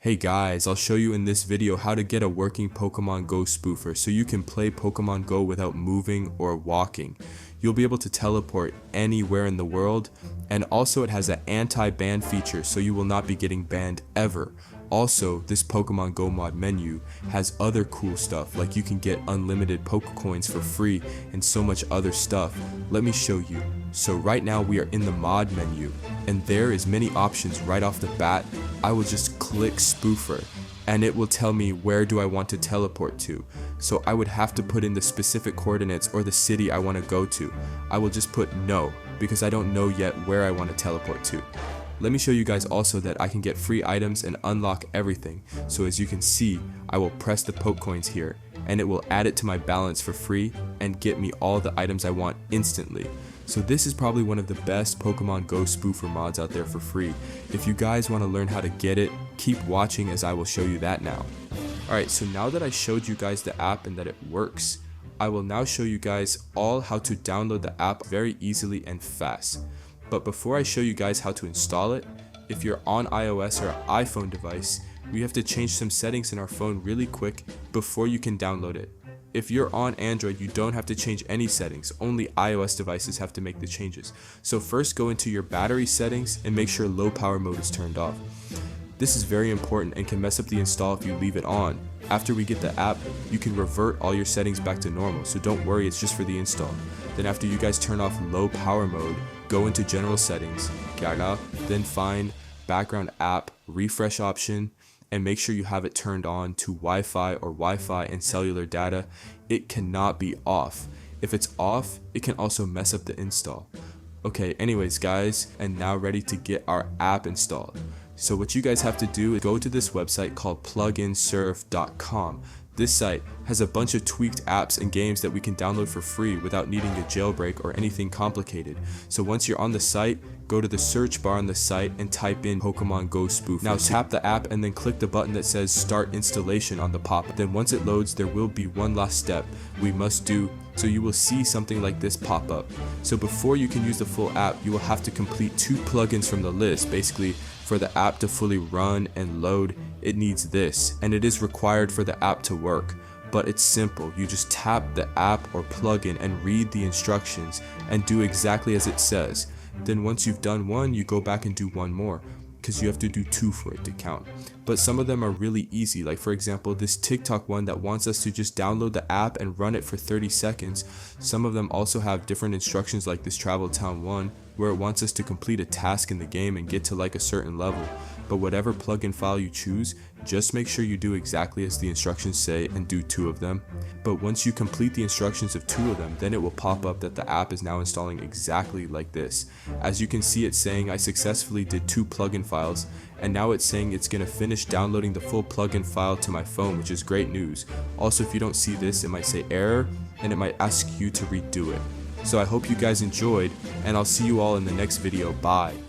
Hey guys, I'll show you in this video how to get a working Pokemon Go spoofer so you can play Pokemon Go without moving or walking. You'll be able to teleport anywhere in the world, and also it has an anti-ban feature so you will not be getting banned ever. Also, this Pokemon Go mod menu has other cool stuff, like you can get unlimited Pokecoins for free and so much other stuff. Let me show you. So right now we are in the mod menu, and there is many options right off the bat. I will just click Spoofer, and it will tell me where do I want to teleport to. So I would have to put in the specific coordinates or the city I want to go to. I will just put no, because I don't know yet where I want to teleport to. Let me show you guys also that I can get free items and unlock everything. So as you can see, I will press the Pokecoins here, and it will add it to my balance for free and get me all the items I want instantly. So this is probably one of the best Pokemon Go spoofer mods out there for free. If you guys want to learn how to get it, keep watching as I will show you that now. Alright, so now that I showed you guys the app and that it works, I will now show you guys all how to download the app very easily and fast. But before I show you guys how to install it, if you're on iOS or iPhone device, we have to change some settings in our phone really quick before you can download it. If you're on Android, you don't have to change any settings, only iOS devices have to make the changes. So first go into your battery settings and make sure low power mode is turned off. This is very important and can mess up the install if you leave it on. After we get the app, you can revert all your settings back to normal, so don't worry, it's just for the install. Then after you guys turn off low power mode, go into general settings, then find background app refresh option, and make sure you have it turned on to Wi-Fi or Wi-Fi and cellular data. It cannot be off. If it's off, it can also mess up the install. Okay, anyways guys, and now ready to get our app installed. So what you guys have to do is go to this website called pluginsurf.com. This site has a bunch of tweaked apps and games that we can download for free without needing a jailbreak or anything complicated. So once you're on the site, go to the search bar on the site and type in Pokemon Go Spoof. Now tap the app and then click the button that says Start Installation on the pop-up. Then once it loads, there will be one last step we must do, so you will see something like this pop up. So before you can use the full app, you will have to complete 2 plugins from the list. Basically, for the app to fully run and load, it needs this, and it is required for the app to work. But it's simple. You just tap the app or plugin and read the instructions and do exactly as it says. Then once you've done one, you go back and do one more, because you have to do 2 for it to count. But some of them are really easy, like for example this TikTok one that wants us to just download the app and run it for 30 seconds. Some of them also have different instructions, like this Travel Town one, where it wants us to complete a task in the game and get to like a certain level. But whatever plugin file you choose, just make sure you do exactly as the instructions say and do 2 of them. But once you complete the instructions of 2 of them, then it will pop up that the app is now installing exactly like this. As you can see, it's saying I successfully did 2 plugin files, and now it's saying it's going to finish downloading the full plugin file to my phone, which is great news. Also, if you don't see this, it might say error and it might ask you to redo it. So I hope you guys enjoyed, and I'll see you all in the next video. Bye.